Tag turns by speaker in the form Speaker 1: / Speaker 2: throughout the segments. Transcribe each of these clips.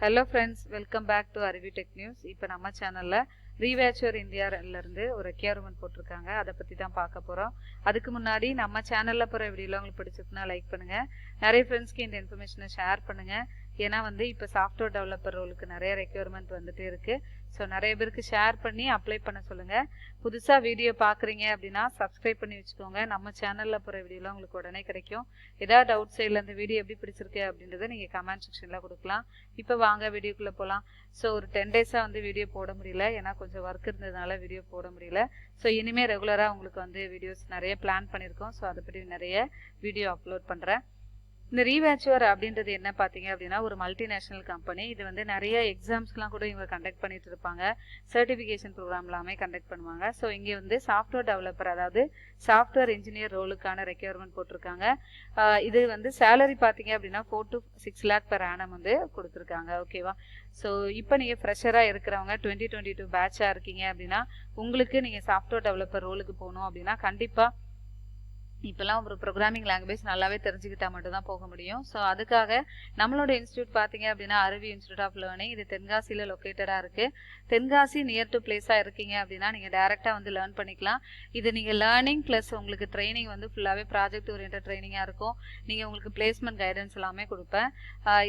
Speaker 1: Hello friends, welcome back to Aruvi Tech News. இப்போ நம்ம சேனல்ல Revature இந்தியால இருந்து ஒரு ரெக்யர்மென்ட் போட்டுருக்காங்க. அதை பத்தி தான் பார்க்க போறோம். அதுக்கு முன்னாடி நம்ம சேனல்ல போற வீடியோல உங்களுக்கு பிடிச்சிருந்தா லைக் பண்ணுங்க. நிறைய ஃப்ரெண்ட்ஸ்க்கு இந்த இன்ஃபர்மேஷனை ஷேர் பண்ணுங்க. ஏன்னா இப்போ சாஃப்ட்வேர் டெவலப்பர் ரோலுக்கு நிறைய ரெக்யர்மென்ட் வந்துட்டே இருக்கு. ஸோ நிறைய பேருக்கு ஷேர் பண்ணி அப்ளை பண்ண சொல்லுங்க. புதுசா வீடியோ பாக்குறீங்க அப்படின்னா சப்ஸ்கிரைப் பண்ணி வச்சுக்கோங்க. நம்ம சேனல்ல போற வீடியோலாம் உங்களுக்கு உடனே கிடைக்கும். ஏதாவது டவுட்ஸ் இல்லை இந்த வீடியோ எப்படி பிடிச்சிருக்கு அப்படின்றத நீங்க கமெண்ட் செக்ஷன்ல கொடுக்கலாம். இப்போ வாங்க வீடியோக்குள்ள போகலாம். ஸோ ஒரு 10 டேஸா வீடியோ போட முடியல, ஏன்னா கொஞ்சம் ஒர்க் இருந்ததுனால வீடியோ போட முடியல. ஸோ இனிமேல் ரெகுலரா உங்களுக்கு வீடியோஸ் நிறைய பிளான் பண்ணியிருக்கோம். ஸோ அதை பற்றி நிறைய வீடியோ அப்லோட் பண்றேன். இந்த ரீவேச்சர் அப்படின்றது என்ன பார்த்தீங்க அப்படின்னா ஒரு மல்டிநேஷனல் கம்பெனி. இது நிறைய எக்ஸாம்ஸ்லாம் கூட இவங்க கண்டக்ட் பண்ணிட்டு இருப்பாங்க. சர்டிஃபிகேஷன் ப்ரோக்ராம் எல்லாமே கண்டக்ட் பண்ணுவாங்க. ஸோ இங்கே சாஃப்ட்வேர் டெவலப்பர், அதாவது சாஃப்ட்வேர் இன்ஜினியர் ரோலுக்கான ரெக்யர்மெண்ட் போட்டிருக்காங்க. இது சேலரி பார்த்தீங்க அப்படின்னா 4 to 6 lakh per annum கொடுத்துருக்காங்க. ஓகேவா? ஸோ இப்போ நீங்கள் ஃப்ரெஷராக இருக்கிறவங்க 2022 பேட்சாக இருக்கீங்க அப்படின்னா உங்களுக்கு நீங்கள் சாஃப்ட்வேர் டெவலப்பர் ரோலுக்கு போகணும் அப்படின்னா கண்டிப்பாக இப்போல்லாம் ஒரு ப்ரோக்ராமிங் லாங்குவேஜ் நல்லாவே தெரிஞ்சுக்கிட்டா மட்டும் தான் போக முடியும். ஸோ அதுக்காக நம்மளோட இன்ஸ்டியூட் பார்த்தீங்க அப்படின்னா அருவி இன்ஸ்டியூட் ஆஃப் லேர்னிங். இது தென்காசியில் லொக்கேட்டடாக இருக்குது. தென்காசி நியர் டு பிளேஸாக இருக்கீங்க அப்படின்னா நீங்கள் டேரெக்டாக லேர்ன் பண்ணிக்கலாம். இது நீங்கள் லேர்னிங் ப்ளஸ் உங்களுக்கு ட்ரைனிங் ஃபுல்லாகவே ப்ராஜெக்ட் ஓரியன்ட் ட்ரைனிங்காக இருக்கும். நீங்கள் உங்களுக்கு பிளேஸ்மெண்ட் கைடன்ஸ் எல்லாமே கொடுப்பேன்.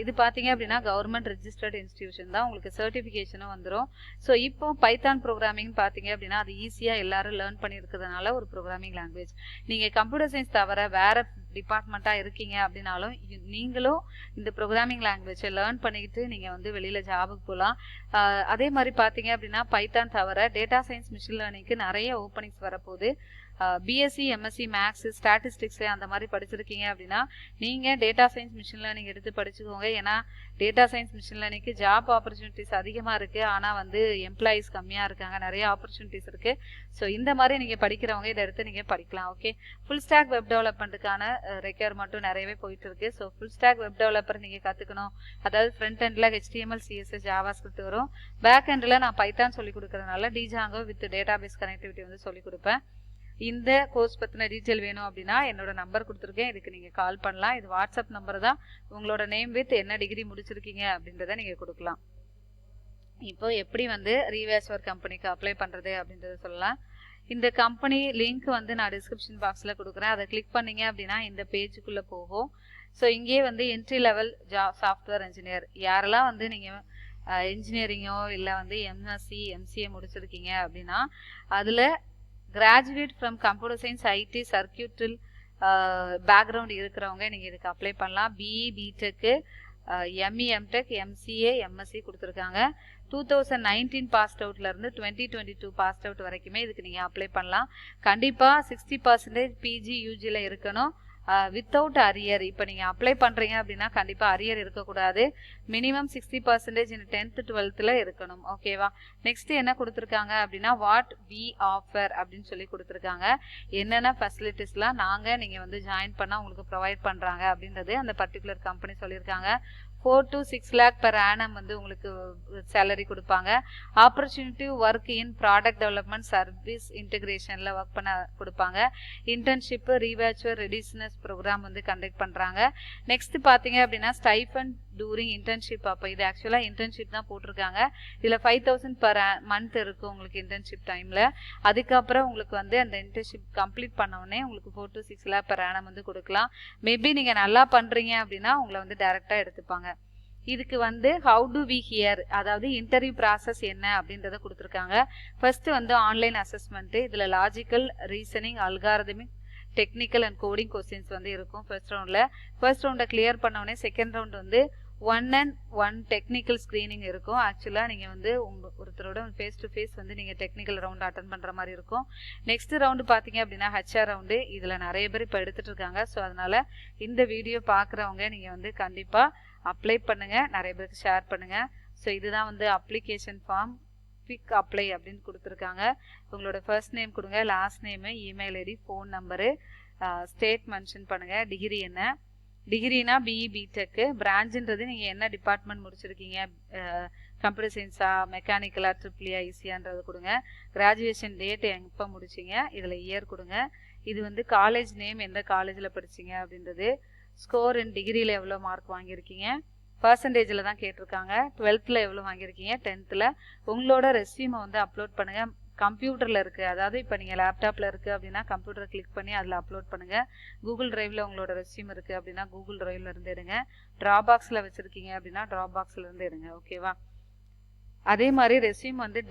Speaker 1: இது பார்த்தீங்க அப்படின்னா கவர்மெண்ட் ரெஜிஸ்டர்ட் இன்ஸ்டியூஷன் தான். உங்களுக்கு சர்டிஃபிகேஷனும் வந்துடும். ஸோ இப்போ பைத்தான் ப்ரோக்ராமிங் பார்த்தீங்க அப்படின்னா அது ஈஸியாக எல்லாரும் லேர்ன் பண்ணியிருக்கிறதுனால ஒரு ப்ரோக்ராமிங் லாங்குவேஜ். நீங்கள் கம்ப்யூட்டர் சயின்ஸ் தவிர வேற டிபார்ட்மெண்டா இருக்கீங்க அப்படின்னாலும் நீங்களும் இந்த ப்ரோக்ராமிங் லாங்குவேஜை லேர்ன் பண்ணிக்கிட்டு நீங்க வெளியில ஜாபுக்கு போகலாம். அதே மாதிரி பாத்தீங்க அப்படின்னா பைத்தான் தவிர டேட்டா சயின்ஸ் மிஷின் லேர்னிங்க்கு நிறைய ஓப்பனிங்ஸ் வரப்போகுது. பிஎஸ்சி எம்எஸ்சி மேக்ஸ் ஸ்டாட்டிஸ்டிக்ஸ் அந்த மாதிரி படிச்சிருக்கீங்க அப்படின்னா நீங்க டேட்டா சயின்ஸ் மிஷின் லேர்னிங் எடுத்து படிச்சுக்கோங்க. ஏன்னா டேட்டா சயின்ஸ் மிஷின் லேர்னிங்க்கு ஜாப் ஆப்பர்ச்சுனிட்டிஸ் அதிகமா இருக்கு, ஆனா எம்ப்ளாயிஸ் கம்மியா இருக்காங்க. நிறைய ஆப்பர்ச்சுனிட்டிஸ் இருக்கு. ஸோ இந்த மாதிரி நீங்க படிக்கிறவங்க இதை எடுத்து நீங்க படிக்கலாம். ஓகே, ஃபுல் ஸ்டாக் வெப் டெவலப்மெண்ட்டுக்கான ரெக்யர்மெண்ட்டும் நிறையவே போயிட்டு இருக்கு. So full stack web developer நீங்க கத்துக்கணும். அதாவது ஃப்ரண்ட் எண்ட்ல HTML CSS ஜாவாஸ்கிரிப்ட் வரும். பேக் எண்ட்ல நான் பைத்தான் சொல்லி கொடுக்கறதுனால டிஜாங்கோ வித் டேட்டாபேஸ் கனெக்டிவிட்டி சொல்லி கொடுப்பேன். இந்த கோர்ஸ் பத்தின டீட்டெயில் வேணும் அப்படின்னா என்னோட நம்பர் கொடுத்துருக்கேன், இதுக்கு நீங்க கால் பண்ணலாம். இது வாட்ஸ்அப் நம்பர் தான். உங்களோட நேம் வித் என்ன டிகிரி முடிச்சிருக்கீங்க அப்படின்றத நீங்க கொடுக்கலாம். இப்போ எப்படி ரீவேச்சர் கம்பெனிக்கு அப்ளை பண்றது அப்படின்றத சொல்லலாம். இந்த கம்பெனி லிங்க் நான் டிஸ்கிரிப்ஷன் பாக்ஸ்ல கொடுக்குறேன். அதை கிளிக் பண்ணீங்க அப்படின்னா இந்த பேஜுக்குள்ள போகும். ஸோ இங்கே என்ட்ரி லெவல் சாஃப்ட்வேர் இன்ஜினியர் யாரெல்லாம் நீங்க இன்ஜினியரிங்கோ இல்லை MSc MCA முடிச்சிருக்கீங்க அப்படின்னா அதுல graduate from computer science IT சர்க்கியூட்டல் background இருக்கிறவங்க நீங்க இதுக்கு அப்ளை பண்ணலாம். BE BTech ME MTech MCA MSc கொடுத்துருக்காங்க. 2019 பாஸ்ட் அவுட்ல இருந்து 2022 பாஸ்ட் அவுட் வரைக்குமே இதுக்கு நீங்க அப்ளை பண்ணலாம். கண்டிப்பா 60% PG UGல இருக்கணும், வித்தவுட் அரியர். இப்போ நீங்க அப்ளை பண்றீங்க அப்படின்னா கண்டிப்பா அரியர் இருக்கக்கூடாது. மினிமம் 60% இந்த 10th 12th இருக்கணும். ஓகேவா? நெக்ஸ்ட் என்ன கொடுத்துருக்காங்க அப்படின்னா வாட் வி ஆஃபர் அப்படின்னு சொல்லி கொடுத்துருக்காங்க. என்னென்ன ஃபெசிலிட்டிஸ்லாம் நீங்க ஜாயின் பண்ணா உங்களுக்கு ப்ரொவைட் பண்றாங்க அப்படின்றது அந்த பர்டிகுலர் கம்பெனி சொல்லியிருக்காங்க. 4 to 6 lakh per annum உங்களுக்கு சேலரி கொடுப்பாங்க. Opportunity work in product development service இன்டெகிரேஷன்ல ஒர்க் பண்ண கொடுப்பாங்க. இன்டர்ன்ஷிப் ரீவேச்சர் ரெடிஸ்னஸ் ப்ரோக்ராம் கண்டக்ட் பண்றாங்க. நெக்ஸ்ட் பாத்தீங்க அப்படின்னா ஸ்டைஃபண்ட் டூரிங் இன்டர்ன்ஷிப். அப்போ இது ஆக்சுவலா இன்டர்ன்ஷிப் தான் போட்டிருக்காங்க. இதுல 5000 per month இருக்கும் உங்களுக்கு இன்டர்ன்ஷிப் டைம்ல. அதுக்கப்புறம் உங்களுக்கு அந்த இன்டர்ன்ஷிப் கம்ப்ளீட் பண்ண உடனே உங்களுக்கு 4 to 6 lakh per annum கொடுக்கலாம். மேபி நீங்க நல்லா பண்றீங்க அப்படின்னா உங்களை டைரக்டா எடுத்துப்பாங்க. இதுக்கு ஹவு டு வி ஹியர், அதாவது இன்டர்வியூ ப்ராசஸ் என்ன அப்படின்றத கொடுத்துருக்காங்க. First online assessment. இதுல logical reasoning algorithmic technical and coding questions இருக்கும் ஃபர்ஸ்ட் ரவுண்ட்ல. ஃபர்ஸ்ட் ரவுண்டை கிளியர் பண்ண உடனே செகண்ட் ரவுண்ட் 1 டெக்னிக்கல் ஸ்கிரீனிங் இருக்கும். ஆக்சுவலா நீங்க ஒருத்தரோட ஃபேஸ் டு ஃபேஸ் நீங்க டெக்னிக்கல் ரவுண்ட் அட்டன் பண்ற மாதிரி இருக்கும். நெக்ஸ்ட் ரவுண்ட் பாத்தீங்க அப்படின்னா HR ரவுண்டு. இதுல நிறைய பேர் இப்ப எடுத்துட்டு இருக்காங்க. ஸோ அதனால இந்த வீடியோ பாக்குறவங்க நீங்க கண்டிப்பா அப்ளை பண்ணுங்க, நிறைய பேருக்கு ஷேர் பண்ணுங்க. ஸோ இதுதான் அப்ளிகேஷன் ஃபார்ம். குவிக் அப்ளை அப்படின்னு கொடுத்துருக்காங்க. உங்களோட ஃபர்ஸ்ட் நேம் கொடுங்க, last name, email ID, phone number, state mention பண்ணுங்க, டிகிரி என்ன. டிகிரினா BE BTech, பிரான்ச்ன்றது நீங்க என்ன டிபார்ட்மெண்ட் முடிச்சிருக்கீங்க, கம்ப்யூட்டர் சயின்ஸா மெக்கானிக்கலா EEE ICAன்றது கொடுங்க. கிராஜுவேஷன் டேட் எப்போ முடிச்சிங்க, இதுல இயர் கொடுங்க. இது காலேஜ் நேம், எந்த காலேஜ்ல படிச்சீங்க அப்படின்றது. ஸ்கோர் இன் டிகிரியில் எவ்வளோ மார்க் வாங்கியிருக்கீங்க. பர்சன்டேஜில் தான் கேட்டிருக்காங்க. 12th எவ்வளோ வாங்கியிருக்கீங்க, 10th உங்களோட ரெஸ்யூமை வந்து அப்லோட் பண்ணுங்கள். கம்ப்யூட்டரில் இருக்குது, அதாவது இப்போ நீங்கள் லேப்டாப்பில் இருக்குது அப்படின்னா கம்ப்யூட்டரை கிளிக் பண்ணி அதில் அப்லோட் பண்ணுங்கள். கூகுள் டிரைவில் உங்களோட ரெஸ்யூம் இருக்குது அப்படின்னா கூகுள் டிரைவில் இருந்து எடுங்க. ட்ராபாக்ஸில் வச்சுருக்கீங்க அப்படின்னா ட்ராபாக்ஸில் இருந்து எடுங்க. ஓகேவா? அதே மாதிரி ரெஸ்யூம் வந்து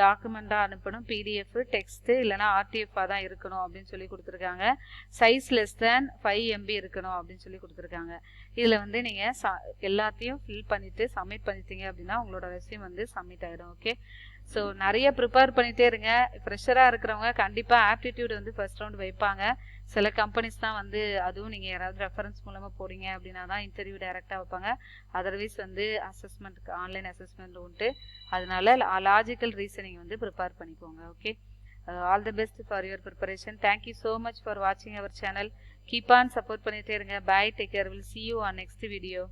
Speaker 1: டாக்குமெண்ட்டாக அனுப்பணும். பிடிஎஃப், டெக்ஸ்ட்டு இல்லைனா ஆர்டிஎஃபாக தான் இருக்கணும் அப்படின்னு சொல்லி கொடுத்துருக்காங்க. சைஸ் லெஸ் தேன் 5 MB இருக்கணும் அப்படின்னு சொல்லி கொடுத்துருக்காங்க. இதில் வந்து நீங்கள் எல்லாத்தையும் ஃபில் பண்ணிவிட்டு சப்மிட் பண்ணிட்டீங்க அப்படின்னா உங்களோட ரெஸ்யூம் வந்து சப்மிட் ஆகிடும். ஓகே, ஸோ நிறைய ப்ரிப்பேர் பண்ணிகிட்டே இருங்க. ஃப்ரெஷராக இருக்கிறவங்க கண்டிப்பாக ஆப்டிடியூட் வந்து ஃபர்ஸ்ட் ரவுண்ட் வைப்பாங்க. சில கம்பெனிஸ் தான் வந்து அதுவும் நீங்கள் யாராவது ரெஃபரன்ஸ் மூலமாக போகிறீங்க அப்படின்னா தான் இன்டர்வியூ டைரெக்டாக வைப்பாங்க. அதர்வைஸ் வந்து அசஸ்மெண்ட்டுக்கு ஆன்லைன் அசஸ்மெண்ட் உண்டு. அதனால லாஜிக்கல் ரீசனிங் வந்து ப்ரிப்பேர் பண்ணிக்கோங்க. Okay, all the best for your preparation. Thank you so much for வாட்சிங் our channel. Keep on support பண்ணிகிட்டே இருங்க. Bye, take care. Will see you on next video.